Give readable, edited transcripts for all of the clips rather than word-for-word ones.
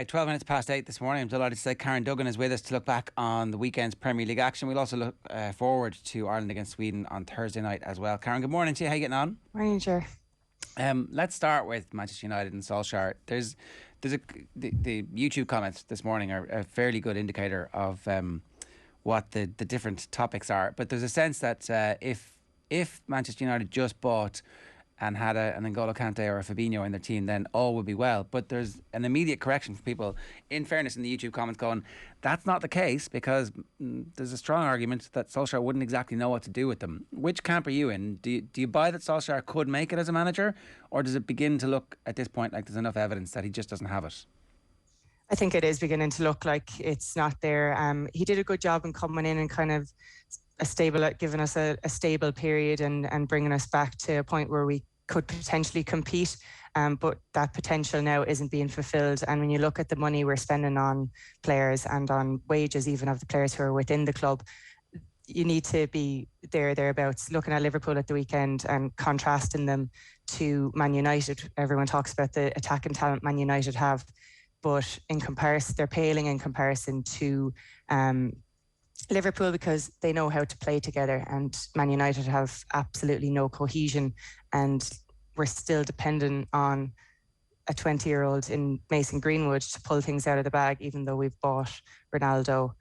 At 12 minutes past 8 this morning, I'm delighted to say Karen Duggan is with us to look back on the weekend's Premier League action. We'll also look forward to Ireland against Sweden on Thursday night as well. Karen, good morning to you. How are you getting on? Morning, sure. Let's start with Manchester United and Solskjaer. The YouTube comments this morning are a fairly good indicator of what the different topics are. But there's a sense that if Manchester United just bought and had an N'Golo Kante or a Fabinho in their team, then all would be well. But there's an immediate correction for people, in fairness, in the YouTube comments going, that's not the case, because there's a strong argument that Solskjaer wouldn't exactly know what to do with them. Which camp are you in? Do you buy that Solskjaer could make it as a manager, or does it begin to look at this point like there's enough evidence that he just doesn't have it? I think it is beginning to look like it's not there. He did a good job in coming in and kind of giving us a stable period and bringing us back to a point where we could potentially compete, but that potential now isn't being fulfilled. And when you look at the money we're spending on players and on wages even of the players who are within the club, you need to be thereabouts. Looking at Liverpool at the weekend and contrasting them to Man United, everyone talks about the attacking talent Man United have, but in comparison, they're paling in comparison to Liverpool, because they know how to play together, and Man United have absolutely no cohesion, and we're still dependent on a 20-year-old in Mason Greenwood to pull things out of the bag, even though we've bought Ronaldo,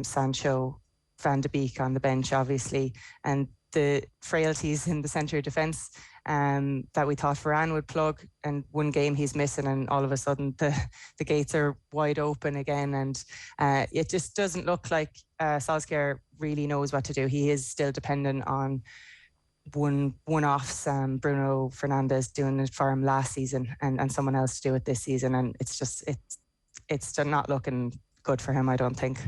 Sancho, Van de Beek on the bench, obviously, and the frailties in the centre of defence that we thought Varane would plug, and one game he's missing and all of a sudden the gates are wide open again, and it just doesn't look like Solskjaer really knows what to do. He is still dependent on one-offs, Bruno Fernandes doing it for him last season and someone else to do it this season, and it's not looking good for him, I don't think.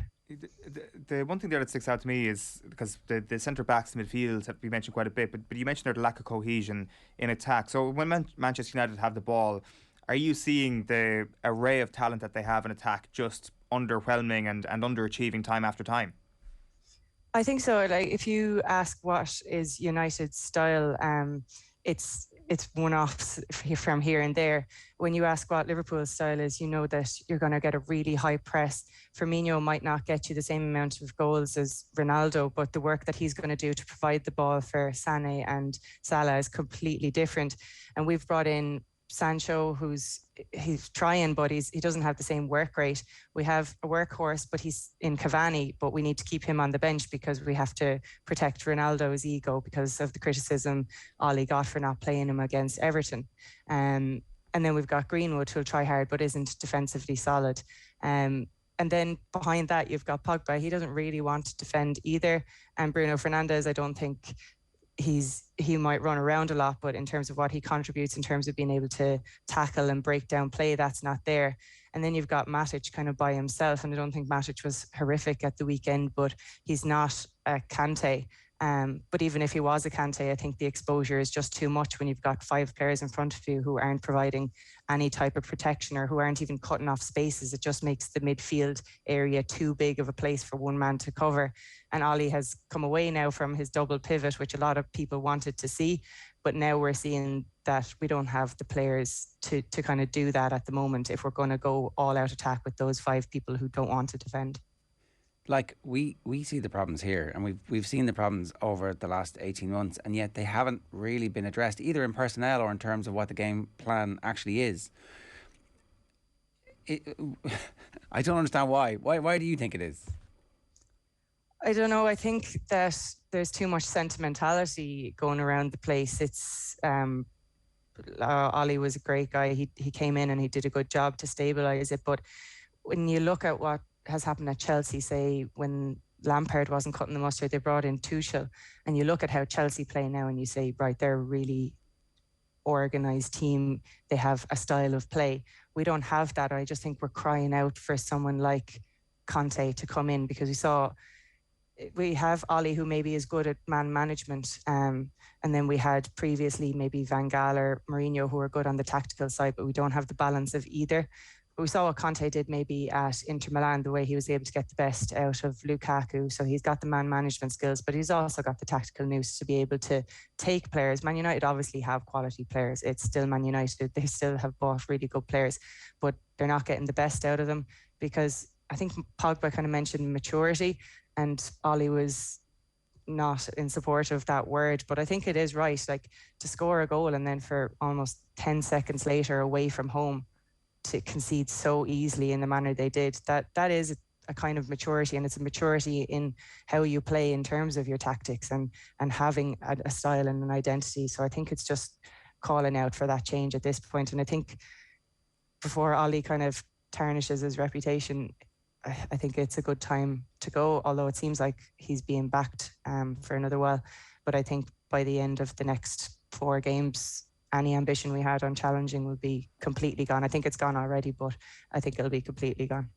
The one thing there that sticks out to me is because the centre backs in midfield have been mentioned quite a bit, but you mentioned there the lack of cohesion in attack. So when Manchester United have the ball, are you seeing the array of talent that they have in attack just underwhelming and underachieving time after time? I think so. Like, if you ask what is United's style, it's one-offs from here and there. When you ask what Liverpool's style is, you know that you're going to get a really high press. Firmino might not get you the same amount of goals as Ronaldo, but the work that he's going to do to provide the ball for Sané and Salah is completely different. And we've brought in Sancho, he's trying, but he doesn't have the same work rate. We have a workhorse, but he's in Cavani, but we need to keep him on the bench because we have to protect Ronaldo's ego because of the criticism Ollie got for not playing him against Everton. And then we've got Greenwood, who'll try hard but isn't defensively solid. And then behind that, you've got Pogba. He doesn't really want to defend either. And Bruno Fernandes, I don't think he might run around a lot, but in terms of what he contributes in terms of being able to tackle and break down play, that's not there. And then you've got Matic kind of by himself, and I don't think Matic was horrific at the weekend, but he's not a Kante. But even if he was a Kante, I think the exposure is just too much when you've got 5 players in front of you who aren't providing any type of protection or who aren't even cutting off spaces. It just makes the midfield area too big of a place for one man to cover. And Ollie has come away now from his double pivot, which a lot of people wanted to see. But now we're seeing that we don't have the players to kind of do that at the moment if we're going to go all out attack with those 5 people who don't want to defend. Like, we see the problems here, and we've seen the problems over the last 18 months, and yet they haven't really been addressed either in personnel or in terms of what the game plan actually is. I don't understand why. Why do you think it is? I don't know. I think that there's too much sentimentality going around the place. It's Ollie was a great guy. He came in and he did a good job to stabilise it. But when you look at what has happened at Chelsea, say when Lampard wasn't cutting the mustard, they brought in Tuchel, and you look at how Chelsea play now and you say, right, they're a really organised team. They have a style of play. We don't have that. I just think we're crying out for someone like Conte to come in, because we have Ollie, who maybe is good at man management, and then we had previously maybe Van Gaal or Mourinho, who are good on the tactical side, but we don't have the balance of either. we saw what Conte did maybe at Inter Milan, the way he was able to get the best out of Lukaku. So he's got the man management skills, but he's also got the tactical nous to be able to take players. Man United obviously have quality players. It's still Man United. They still have bought really good players, but they're not getting the best out of them, because I think Pogba kind of mentioned maturity, and Ollie was not in support of that word, but I think it is right. Like, to score a goal and then for almost 10 seconds later away from home to concede so easily in the manner they did, that is a kind of maturity, and it's a maturity in how you play in terms of your tactics and having a style and an identity. So I think it's just calling out for that change at this point. And I think before Ollie kind of tarnishes his reputation, I think it's a good time to go, although it seems like he's being backed for another while. But I think by the end of the next 4 games, any ambition we had on challenging will be completely gone. I think it's gone already, but I think it'll be completely gone.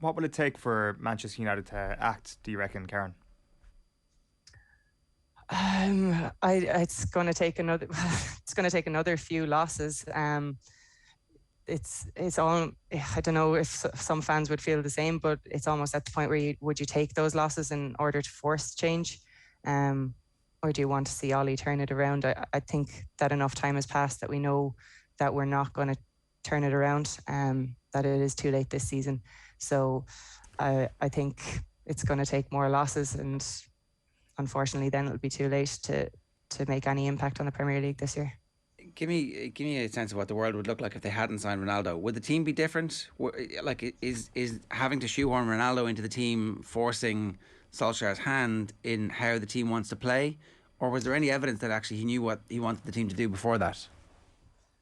What will it take for Manchester United to act, do you reckon, Karen? It's going to take another few losses. It's all, I don't know if some fans would feel the same, but it's almost at the point where would you take those losses in order to force change, or do you want to see Ollie turn it around? I think that enough time has passed that we know that we're not going to turn it around, that it is too late this season. So I think it's going to take more losses, and unfortunately then it'll be too late to make any impact on the Premier League this year. Give me a sense of what the world would look like if they hadn't signed Ronaldo. Would the team be different? Like, is having to shoehorn Ronaldo into the team forcing Solskjaer's hand in how the team wants to play, or was there any evidence that actually he knew what he wanted the team to do before that?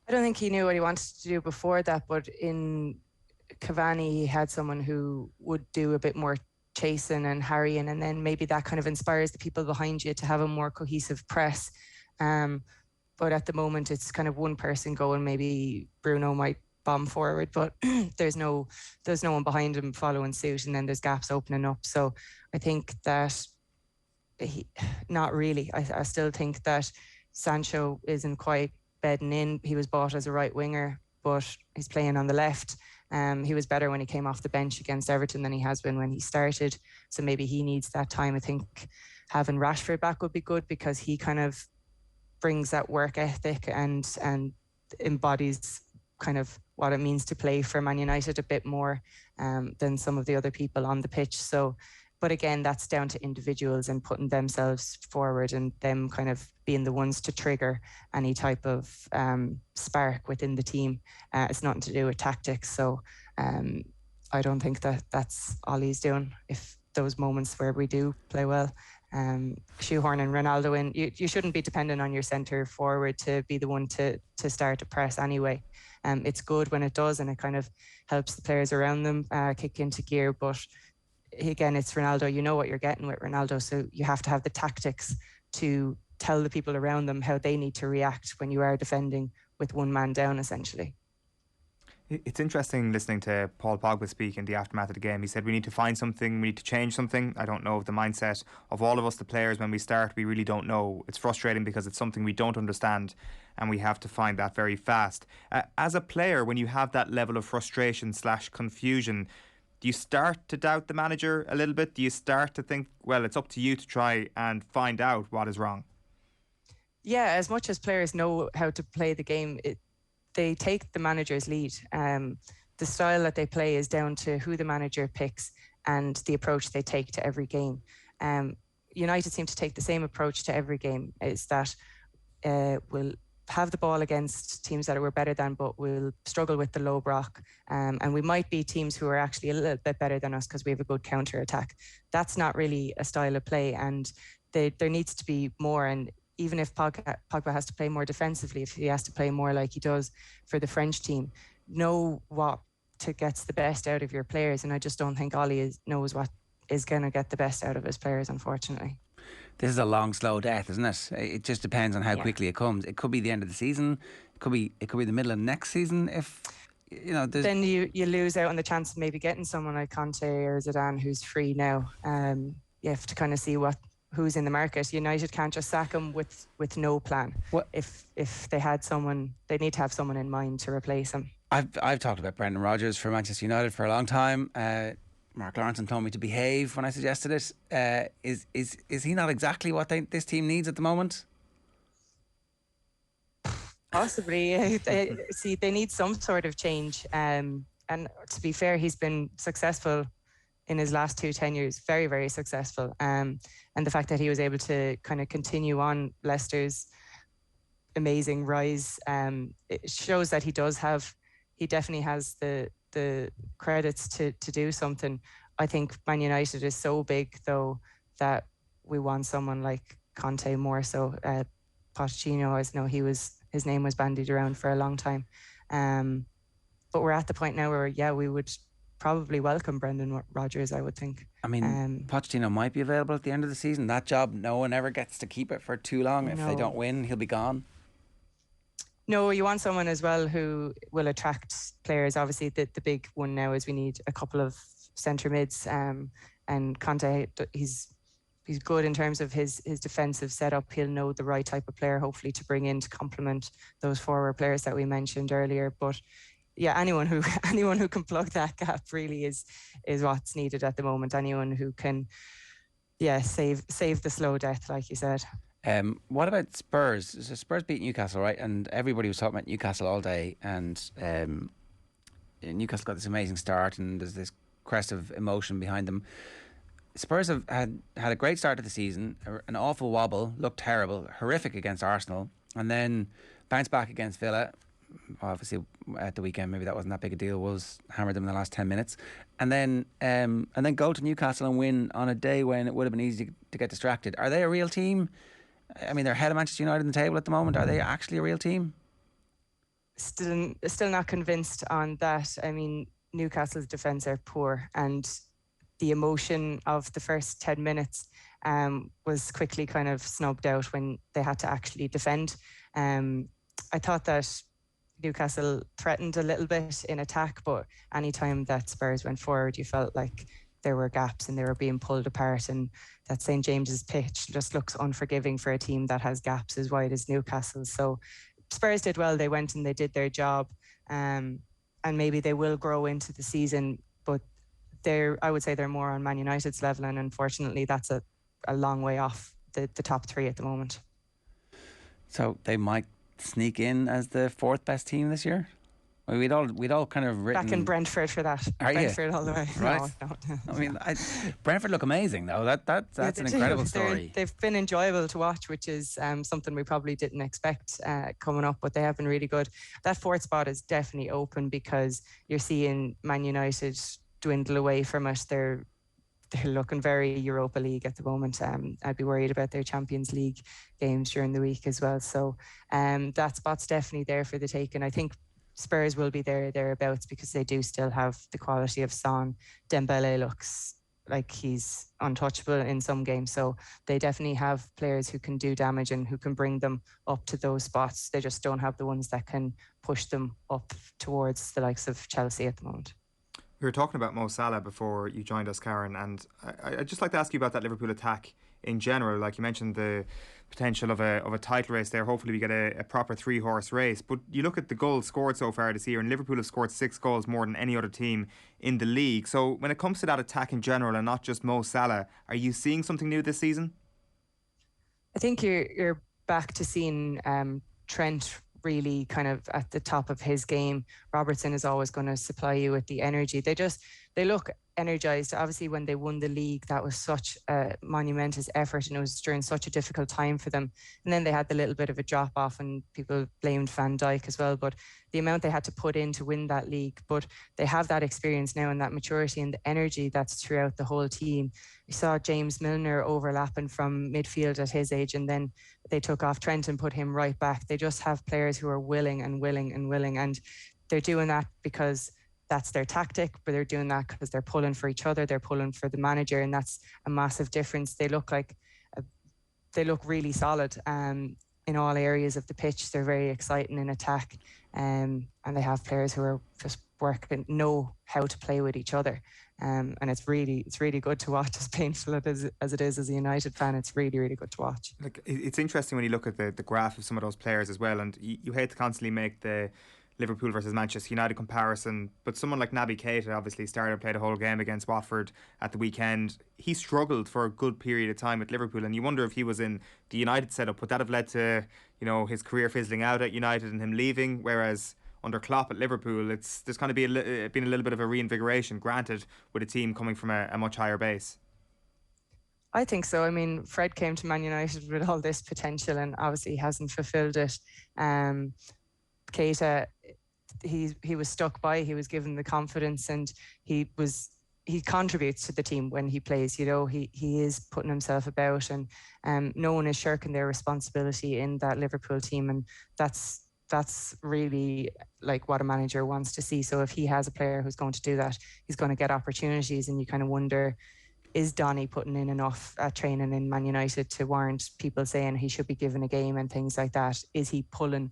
I don't think he knew what he wanted to do before that, but in Cavani he had someone who would do a bit more chasing and harrying, and then maybe that kind of inspires the people behind you to have a more cohesive press. But at the moment it's kind of one person going. Maybe Bruno might bomb forward, but there's no one behind him following suit, and then there's gaps opening up. So I think that not really. I still think that Sancho isn't quite bedding in. He was bought as a right winger, but he's playing on the left. He was better when he came off the bench against Everton than he has been when he started. So maybe he needs that time. I think having Rashford back would be good, because he kind of brings that work ethic and embodies kind of what it means to play for Man United a bit more than some of the other people on the pitch. So, but again, that's down to individuals and putting themselves forward, and them kind of being the ones to trigger any type of spark within the team. It's nothing to do with tactics. So I don't think that's all he's doing. If those moments where we do play well, shoehorning Ronaldo in, you shouldn't be dependent on your centre forward to be the one to start a press anyway. It's good when it does, and it kind of helps the players around them kick into gear. But again, it's Ronaldo. You know what you're getting with Ronaldo, so you have to have the tactics to tell the people around them how they need to react when you are defending with one man down, essentially. It's interesting listening to Paul Pogba speak in the aftermath of the game. He said we need to find something, we need to change something. I don't know if the mindset of all of us, the players, when we start, we really don't know. It's frustrating because it's something we don't understand, and we have to find that very fast. As a player, when you have that level of frustration / confusion, do you start to doubt the manager a little bit? Do you start to think, well, it's up to you to try and find out what is wrong? Yeah, as much as players know how to play the game, they take the manager's lead. The style that they play is down to who the manager picks and the approach they take to every game. United seem to take the same approach to every game, is that we'll have the ball against teams that we're better than, but we'll struggle with the low block. And we might be teams who are actually a little bit better than us because we have a good counter attack. That's not really a style of play, and there needs to be more. And even if Pogba has to play more defensively, if he has to play more like he does for the French team, know what gets the best out of your players. And I just don't think Ollie knows what is going to get the best out of his players, unfortunately. This is a long, slow death, isn't it? It just depends on how quickly it comes. It could be the end of the season. It could be the middle of next season. If then you lose out on the chance of maybe getting someone like Conte or Zidane who's free now. You have to kind of see who's in the market. United can't just sack him with no plan. If they had someone, they need to have someone in mind to replace him. I've talked about Brendan Rodgers for Manchester United for a long time. Mark Lawrenson told me to behave when I suggested it. Is he not exactly what this team needs at the moment? Possibly. They need some sort of change. And to be fair, he's been successful in his last 2 tenures, very, very successful. And the fact that he was able to kind of continue on Leicester's amazing rise, it shows that he definitely has the credits to do something. I think Man United is so big, though, that we want someone like Conte more so. Pochettino, I know his name was bandied around for a long time. But we're at the point now where, we would probably welcome Brendan Rodgers, I would think. I mean, Pochettino might be available at the end of the season. That job, no one ever gets to keep it for too long. If they don't win, he'll be gone. No, you want someone as well who will attract players. Obviously, the big one now is we need a couple of centre mids. And Conte, he's good in terms of his defensive setup. He'll know the right type of player, hopefully, to bring in to complement those forward players that we mentioned earlier. But yeah, anyone who can plug that gap really is what's needed at the moment. Anyone who can, save the slow death, like you said. What about Spurs? So Spurs beat Newcastle, right? And everybody was talking about Newcastle all day. And Newcastle got this amazing start, and there's this crest of emotion behind them. Spurs have had a great start to the season, an awful wobble, looked terrible, horrific against Arsenal, and then bounced back against Villa. Obviously, at the weekend, maybe that wasn't that big a deal. Wolves hammered them in the last 10 minutes, and then go to Newcastle and win on a day when it would have been easy to get distracted. Are they a real team? I mean, they're ahead of Manchester United on the table at the moment. Are they actually a real team? Still not convinced on that. I mean, Newcastle's defence are poor, and the emotion of the first 10 minutes was quickly kind of snubbed out when they had to actually defend. I thought that Newcastle threatened a little bit in attack, but anytime that Spurs went forward, you felt like there were gaps and they were being pulled apart, and that St James's pitch just looks unforgiving for a team that has gaps as wide as Newcastle. So Spurs did well. They went and they did their job, and maybe they will grow into the season, but I would say they're more on Man United's level, and unfortunately that's a long way off the top 3 at the moment. So they might sneak in as the 4th best team this year? We'd all kind of written... Back in Brentford for that. Are Brentford you? all the way. Right. No. I mean, Brentford look amazing though. That's an incredible story. They've been enjoyable to watch, which is something we probably didn't expect coming up, but they have been really good. That 4th spot is definitely open because you're seeing Man United dwindle away from it. They're looking very Europa League at the moment. I'd be worried about their Champions League games during the week as well. So that spot's definitely there for the taking. I think Spurs will be thereabouts because they do still have the quality of Son. Dembele looks like he's untouchable in some games. So they definitely have players who can do damage and who can bring them up to those spots. They just don't have the ones that can push them up towards the likes of Chelsea at the moment. We were talking about Mo Salah before you joined us, Karen, and I'd just like to ask you about that Liverpool attack in general. Like you mentioned, the potential of a title race there. Hopefully we get a proper 3-horse race. But you look at the goals scored so far this year, and Liverpool have scored 6 goals more than any other team in the league. So when it comes to that attack in general, and not just Mo Salah, are you seeing something new this season? I think you're back to seeing Trent really kind of at the top of his game. Robertson is always going to supply you with the energy. They look energised. Obviously, when they won the league, that was such a monumentous effort, and it was during such a difficult time for them. And then they had the little bit of a drop off, and people blamed Van Dijk as well. But the amount they had to put in to win that league, but they have that experience now and that maturity and the energy that's throughout the whole team. We saw James Milner overlapping from midfield at his age, and then they took off Trent and put him right back. They just have players who are willing, and they're doing that because that's their tactic, but they're doing that because they're pulling for each other, they're pulling for the manager, and that's a massive difference. They look really solid in all areas of the pitch. They're very exciting in attack, and they have players who are just know how to play with each other. And it's really good to watch. As painful as it is as a United fan, it's really, really good to watch. Like, it's interesting when you look at the graph of some of those players as well, and you hate to constantly make the Liverpool versus Manchester United comparison, but someone like Naby Keita obviously played a whole game against Watford at the weekend. He struggled for a good period of time at Liverpool, and you wonder if he was in the United setup, would that have led to, you know, his career fizzling out at United and him leaving? Whereas under Klopp at Liverpool, there's kind of been a little bit of a reinvigoration, granted, with a team coming from a much higher base. I think so. I mean, Fred came to Man United with all this potential and obviously hasn't fulfilled it. Keita, he was stuck by. He was given the confidence, and he contributes to the team when he plays. You know, he is putting himself about, and no one is shirking their responsibility in that Liverpool team, and that's really like what a manager wants to see. So if he has a player who's going to do that, he's going to get opportunities, and you kind of wonder, is Donny putting in enough training in Man United to warrant people saying he should be given a game and things like that? Is he pulling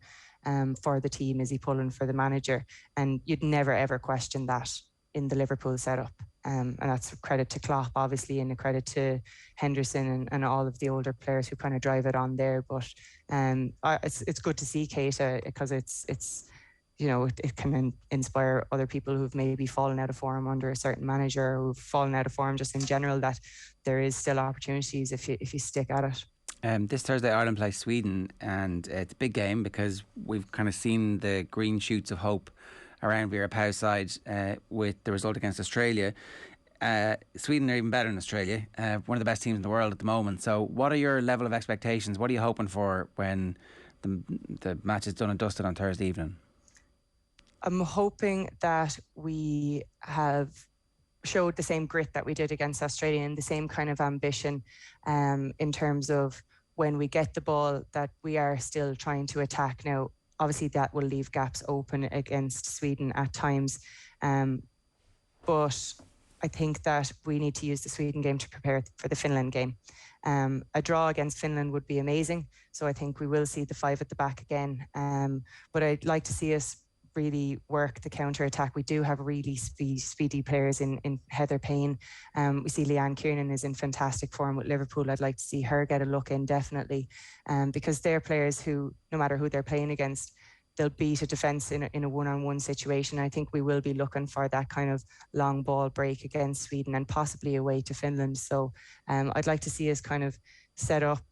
for the team? Is he pulling for the manager? And you'd never ever question that in the Liverpool setup. And that's a credit to Klopp, obviously, and a credit to Henderson and all of the older players who kind of drive it on there. But it's good to see Keita, because it's you know, it can inspire other people who've maybe fallen out of form under a certain manager, or who've fallen out of form just in general, that there is still opportunities if you stick at it. This Thursday Ireland plays Sweden, and it's a big game because we've kind of seen the green shoots of hope around Vera Pauw's side with the result against Australia. Sweden are even better than Australia, one of the best teams in the world at the moment. So what are your level of expectations? What are you hoping for when the match is done and dusted on Thursday evening? I'm hoping that we have showed the same grit that we did against Australia, and the same kind of ambition in terms of when we get the ball, that we are still trying to attack. Now, obviously that will leave gaps open against Sweden at times, but I think that we need to use the Sweden game to prepare for the Finland game. A draw against Finland would be amazing, so I think we will see the five at the back again, but I'd like to see us really work the counter-attack. We do have really speedy players in Heather Payne. We see Leanne Kiernan is in fantastic form with Liverpool. I'd like to see her get a look in, definitely, because they're players who, no matter who they're playing against, they'll beat a defence in a one-on-one situation. I think we will be looking for that kind of long ball break against Sweden and possibly away to Finland. So I'd like to see us kind of set up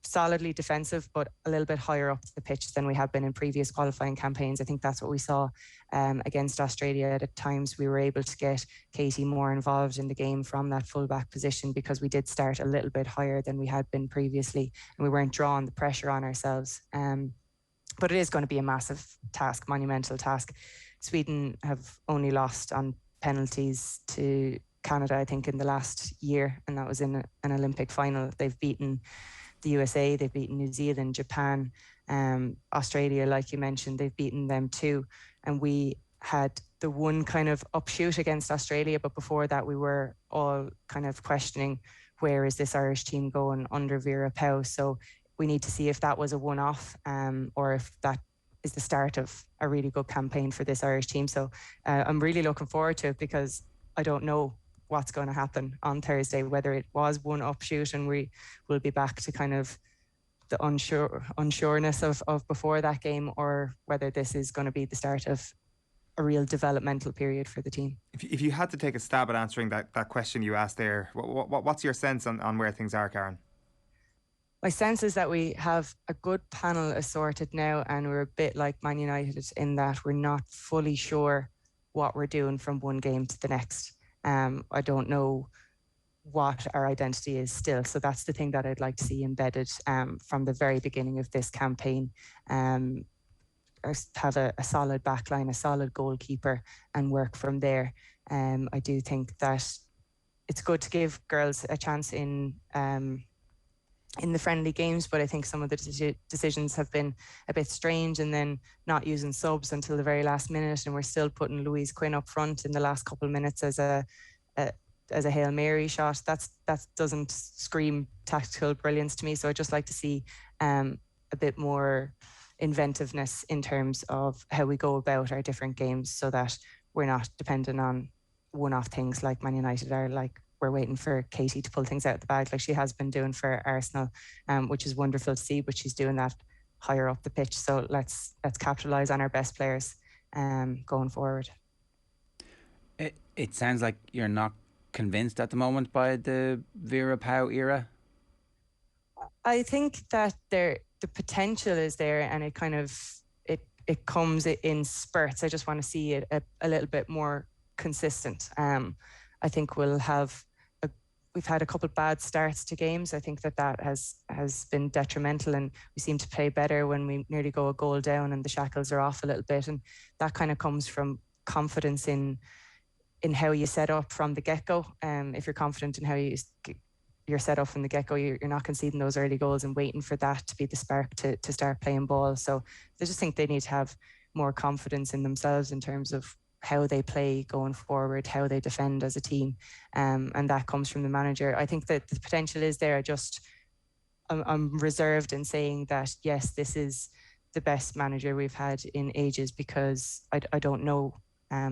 solidly defensive, but a little bit higher up the pitch than we have been in previous qualifying campaigns. I think that's what we saw against Australia. At times we were able to get Katie more involved in the game from that fullback position, because we did start a little bit higher than we had been previously, and we weren't drawing the pressure on ourselves. But it is going to be a massive task, monumental task. Sweden have only lost on penalties to Canada, I think, in the last year, and that was in an Olympic final. They've beaten the USA, they've beaten New Zealand, Japan, Australia, like you mentioned, they've beaten them too. And we had the one kind of upshoot against Australia, but before that we were all kind of questioning, where is this Irish team going under Vera Pauw? So we need to see if that was a one-off, or if that is the start of a really good campaign for this Irish team. So I'm really looking forward to it, because I don't know what's going to happen on Thursday, whether it was one upshoot and we will be back to kind of the unsureness of before that game, or whether this is going to be the start of a real developmental period for the team. If you had to take a stab at answering that question you asked there, what's your sense on where things are, Karen? My sense is that we have a good panel assorted now, and we're a bit like Man United in that we're not fully sure what we're doing from one game to the next. I don't know what our identity is still. So that's the thing that I'd like to see embedded from the very beginning of this campaign. Have a solid backline, a solid goalkeeper, and work from there. I do think that it's good to give girls a chance in the friendly games, but I think some of the decisions have been a bit strange, and then not using subs until the very last minute, and we're still putting Louise Quinn up front in the last couple of minutes as a Hail Mary shot. That doesn't scream tactical brilliance to me. So I'd just like to see a bit more inventiveness in terms of how we go about our different games, so that we're not dependent on one-off things like Man United are, like we're waiting for Katie to pull things out of the bag like she has been doing for Arsenal, which is wonderful to see, but she's doing that higher up the pitch. So let's capitalise on our best players going forward. It sounds like you're not convinced at the moment by the Vera Pauw era. I think that the potential is there, and it comes in spurts. I just want to see it a little bit more consistent. I think we've had a couple of bad starts to games. I think that has been detrimental, and we seem to play better when we nearly go a goal down and the shackles are off a little bit, and that kind of comes from confidence in how you set up from the get-go. If you're confident in how you're set up from the get-go, you're not conceding those early goals and waiting for that to be the spark to start playing ball. So I just think they need to have more confidence in themselves in terms of how they play going forward, how they defend as a team, and that comes from the manager. I think that the potential is there. I'm reserved in saying that, yes, this is the best manager we've had in ages, because I don't know,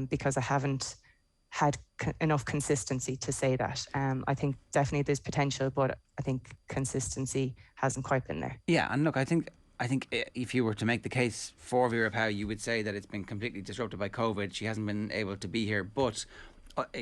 because I haven't had enough consistency to say that. I think definitely there's potential, but I think consistency hasn't quite been there. Yeah, and look, I think if you were to make the case for Vera Pauw, you would say that it's been completely disrupted by COVID. She hasn't been able to be here, but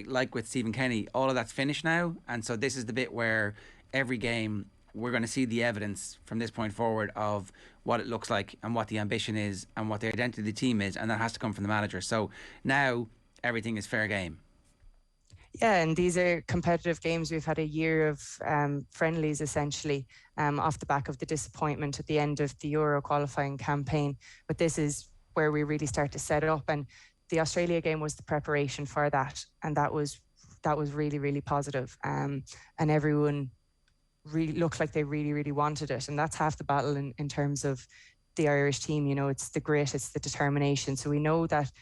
like with Stephen Kenny, all of that's finished now, and so this is the bit where every game we're going to see the evidence from this point forward of what it looks like and what the ambition is and what the identity of the team is, and that has to come from the manager. So now everything is fair game. Yeah, and these are competitive games. We've had a year of friendlies, essentially, off the back of the disappointment at the end of the Euro qualifying campaign. But this is where we really start to set it up. And the Australia game was the preparation for that. And that was really, really positive. And everyone really looked like they really, really wanted it. And that's half the battle in terms of the Irish team. You know, it's the grit, it's the determination. So we know that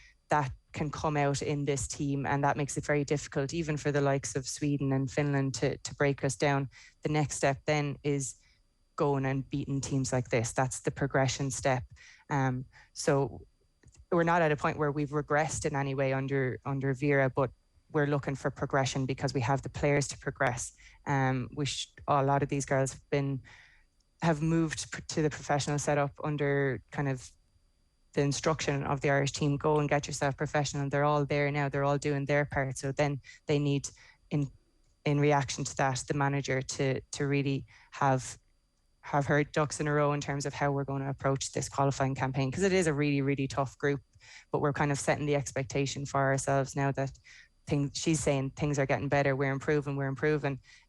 can come out in this team, and that makes it very difficult even for the likes of Sweden and Finland to break us down. The next step then is going and beating teams like this. That's the progression step. So we're not at a point where we've regressed in any way under Vera, but we're looking for progression because we have the players to progress. A lot of these girls have moved to the professional setup under kind of the instruction of the Irish team. Go and get yourself professional. They're all there now. They're all doing their part. So then they need, in reaction to that, the manager to really have her ducks in a row in terms of how we're going to approach this qualifying campaign, because it is a really, really tough group. But we're kind of setting the expectation for ourselves now that she's saying things are getting better. We're improving.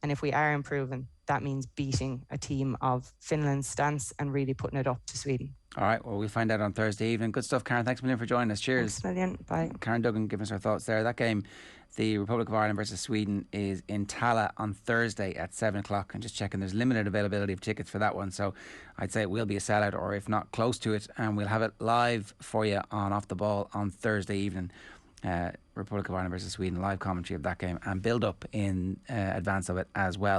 And if we are improving, that means beating a team of Finland's stance and really putting it up to Sweden. All right, well, we'll find out on Thursday evening. Good stuff, Karen. Thanks a million for joining us. Cheers. Thanks a million. Bye. Karen Duggan giving us her thoughts there. That game, the Republic of Ireland versus Sweden, is in Tala on Thursday at 7 o'clock. And just checking, there's limited availability of tickets for that one. So I'd say it will be a sellout, or if not, close to it. And we'll have it live for you on Off the Ball on Thursday evening. Republic of Ireland versus Sweden, live commentary of that game and build up in advance of it as well.